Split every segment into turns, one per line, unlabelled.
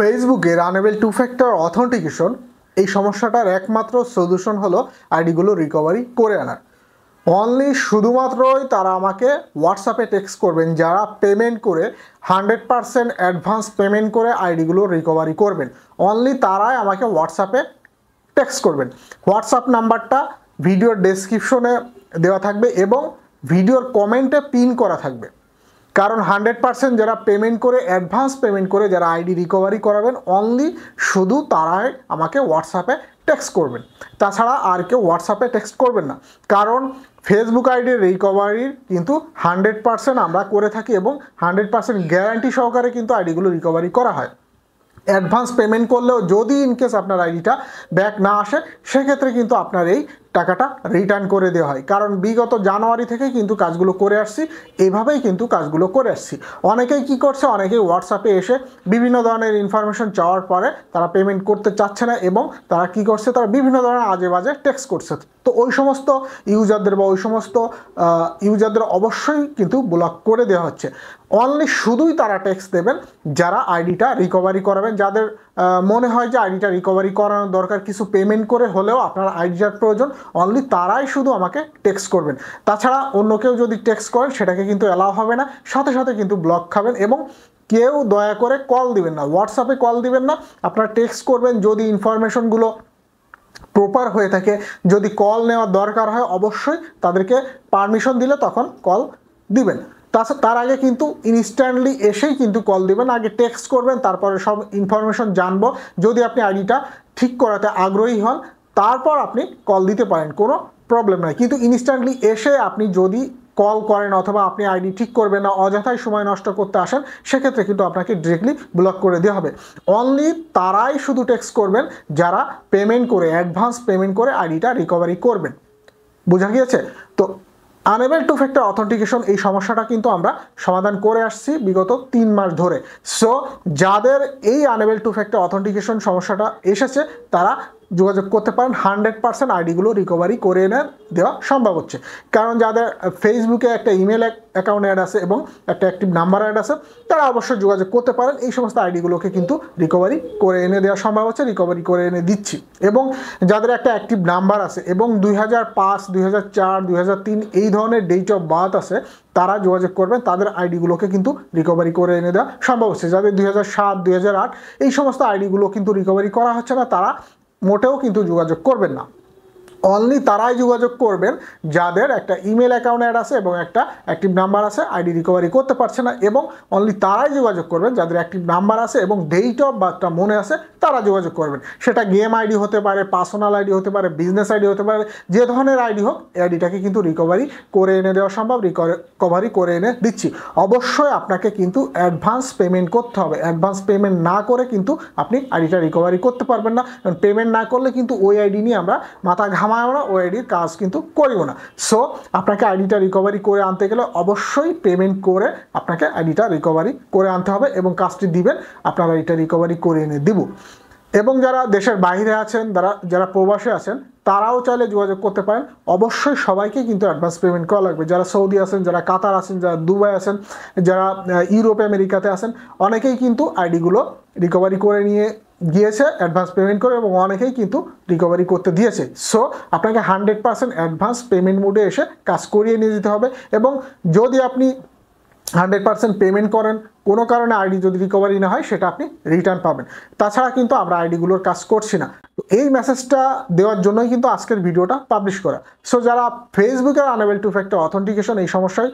ফেসবুকের unable to factor authentication এই সমস্যাটার একমাত্র সলিউশন হলো আইডিগুলো রিকভারি করে আনার। অনলি শুধুমাত্রই তারা আমাকে হোয়াটসঅ্যাপে টেক্সট করবেন যারা পেমেন্ট করে 100% অ্যাডভান্স পেমেন্ট করে আইডিগুলো রিকভারি করবেন। অনলি তারাই আমাকে হোয়াটসঅ্যাপে টেক্সট করবেন। হোয়াটসঅ্যাপ নাম্বারটা ভিডিওর ডেসক্রিপশনে দেওয়া থাকবে এবং ভিডিওর কমেন্টে পিন করা থাকবে। কারণ 100% যারা পেমেন্ট করে অ্যাডভান্স পেমেন্ট করে যারা আইডি রিকভারি করাবেন অনলি শুধু তারাই আমাকে হোয়াটসঅ্যাপে টেক্সট করবেন, তাছাড়া আর কেউ হোয়াটসঅ্যাপে টেক্সট করবেন না। কারণ ফেসবুক আইডির রিকভারির কিন্তু 100% আমরা করে থাকি এবং 100% গ্যারান্টি সহকারে কিন্তু আইডিগুলো রিকভারি করা হয়। অ্যাডভান্স পেমেন্ট করলেও যদি ইনকেস আপনার আইডিটা ব্যাক না আসে সেক্ষেত্রে কিন্তু আপনার এই টাকাটা রিটার্ন করে দেওয়া হয়। কারণ বিগত জানুয়ারি থেকে কিন্তু কাজগুলো করে আসছি, এভাবেই কিন্তু কাজগুলো করে আসছি। অনেকেই কি করছে, অনেকেই হোয়াটসঅ্যাপে এসে বিভিন্ন ধরনের ইনফরমেশন চাওয়ার পরে তারা পেমেন্ট করতে চাচ্ছে না এবং তারা কি করছে, তারা বিভিন্ন ধরনের আজে বাজে টেক্সট করছে। তো ওই সমস্ত ইউজারদের বা ওই সমস্ত ইউজারদের অবশ্যই কিন্তু ব্লক করে দেওয়া হচ্ছে। অনলি শুধুই তারা টেক্সট দেবেন যারা আইডিটা রিকভারি করাবেন, যাদের মনে হয় যে আইডিটা রিকভারি করানোর দরকার, কিছু পেমেন্ট করে হলেও আপনার আইডিটার প্রয়োজন, অনলি তারাই শুধু আমাকে টেক্সট করবেন। তাছাড়া অন্য কেউ যদি টেক্সট করেন সেটাকে কিন্তু অ্যালাউ হবে না, সাথে সাথে কিন্তু ব্লক খাবেন। এবং কেউ দয়া করে কল দিবেন না, হোয়াটসঅ্যাপে কল দিবেন না, আপনারা টেক্সট করবেন। যদি ইনফরমেশনগুলো প্রপার হয়ে থাকে, যদি কল নেওয়ার দরকার হয় অবশ্যই তাদেরকে পারমিশন দিলে তখন কল দিবেন। তার আগে কিন্তু ইনস্ট্যান্টলি এসেই কিন্তু কল দিবেন, আগে টেক্সট করবেন, তারপরে সব ইনফরমেশন জানবো। যদি আপনি আইডিটা ঠিক করাতে আগ্রহী হন তারপর আপনি কল দিতে পারেন, কোনো প্রবলেম নাই। কিন্তু ইনস্ট্যান্টলি এসে আপনি যদি কল করেন অথবা আপনি আইডি ঠিক করবেন না, অযথাই সময় নষ্ট করতে আসেন, সেক্ষেত্রে কিন্তু আপনাকে ডিরেক্টলি ব্লক করে দেওয়া হবে। অনলি তারাই শুধু টেক্সট করবেন যারা পেমেন্ট করে, অ্যাডভান্স পেমেন্ট করে আইডিটা রিকভারি করবেন। বোঝা গিয়েছে? তো আনএবল টু ফ্যাক্টর অথেন্টিকেশন এই সমস্যাটা কিন্তু আমরা সমাধান করে আসছি বিগত 3 মাস ধরে। সো যাদের এই আনএবল টু ফ্যাক্টর অথেন্টিকেশন সমস্যাটা এসেছে তারা যোগাযোগ করতে পারেন, 100% আইডিগুলো রিকভারি করে এনে দেওয়া সম্ভব হচ্ছে। কারণ যাদের ফেসবুকে একটা ইমেল অ্যাকাউন্ট অ্যাড আছে এবং একটা অ্যাক্টিভ নাম্বার অ্যাড আছে তারা অবশ্যই যোগাযোগ করতে পারেন। এই সমস্ত আইডিগুলোকে কিন্তু রিকভারি করে এনে দেওয়া সম্ভব হচ্ছে, রিকভারি করে এনে দিচ্ছি। এবং যাদের একটা অ্যাক্টিভ নাম্বার আছে এবং 2005, 2004, 2003 এই ধরনের ডেট অফ বার্থ আছে তারা যোগাযোগ করবেন, তাদের আইডিগুলোকে কিন্তু রিকভারি করে এনে দেওয়া সম্ভব হচ্ছে। যাদের 2007, 2008 এই সমস্ত আইডিগুলো কিন্তু রিকভারি করা হচ্ছে না তারা মোটেও কিন্তু যোগাযোগ করবেন না। অনলি তারাই যোগাযোগ করবেন যাদের একটা ইমেল অ্যাকাউন্ট অ্যাড আছে এবং একটা অ্যাক্টিভ নাম্বার আছে, আইডি রিকভারি করতে পারছে না। এবং অনলি তারাই যোগাযোগ করবেন যাদের অ্যাক্টিভ নাম্বার আছে এবং ডেট অফ বার্থটা মনে আছে, তারা যোগাযোগ করবেন। সেটা গেম আইডি হতে পারে, পার্সোনাল আইডি হতে পারে, বিজনেস আইডি হতে পারে, যে ধরনের আইডি হোক এই আইডিটাকে কিন্তু রিকভারি করে এনে দেওয়া সম্ভব, রিকভারি করে এনে দিচ্ছি। অবশ্যই আপনাকে কিন্তু অ্যাডভান্স পেমেন্ট করতে হবে। অ্যাডভান্স পেমেন্ট না করে কিন্তু আপনি আইডিটা রিকভারি করতে পারবেন না। কারণ পেমেন্ট না করলে কিন্তু ওই আইডি নিয়ে আমরা মাথা ঘামাও না, ওই আইডির কাজ কিন্তু করিও না। সো আপনাকে আইডিটা রিকভারি করে আনতে গেলে অবশ্যই পেমেন্ট করে আপনাকে আইডিটা রিকভারি করে আনতে হবে এবং কাজটি দিবেন, আপনার আইডিটা রিকভারি করে এনে দিব। এবং যারা দেশের বাইরে আছেন, যারা প্রবাসে আছেন তারাও চাইলে যোগাযোগ করতে পারেন। অবশ্যই সবাইকে কিন্তু অ্যাডভান্স পেমেন্ট করা লাগবে। যারা সৌদি আছেন, যারা কাতার আছেন, যারা দুবাই আছেন, যারা ইউরোপ আমেরিকাতে আছেন, অনেকেই কিন্তু আইডিগুলো রিকভারি করে নিয়ে গিয়েছে অ্যাডভান্স পেমেন্ট করে এবং অনেকেই কিন্তু রিকভারি করতে দিয়েছে। সো আপনাকে 100% অ্যাডভান্স পেমেন্ট মোডে এসে কাজ করিয়ে নিয়ে যেতে হবে। এবং যদি আপনি 100% পেমেন্ট করেন, কোনো কারণে আইডি যদি রিকভারি না হয় সেটা আপনি রিটার্ন পাবেন। তাছাড়া কিন্তু আমরা আইডিগুলোর কাজ করছি না। তো এই মেসেজটা দেওয়ার জন্যই কিন্তু আজকের ভিডিওটা পাবলিশ করা। সো যারা ফেসবুকের আনএবল টু ফ্যাক্টর অথেন্টিকেশন এই সমস্যায়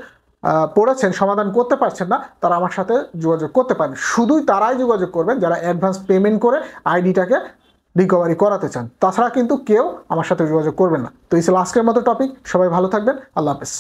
পড়েছেন, সমাধান করতে পারছেন না, তারা আমার সাথে যোগাযোগ করতে পারেন। শুধুই তারাই যোগাযোগ করবেন যারা অ্যাডভান্স পেমেন্ট করে আইডিটাকে রিকভারি করাতে চান। তাছাড়া কিন্তু কেউ আমার সাথে যোগাযোগ করবেন না। তো এই ছিল আজকের মতো টপিক। সবাই ভালো থাকবেন। আল্লাহ হাফেজ।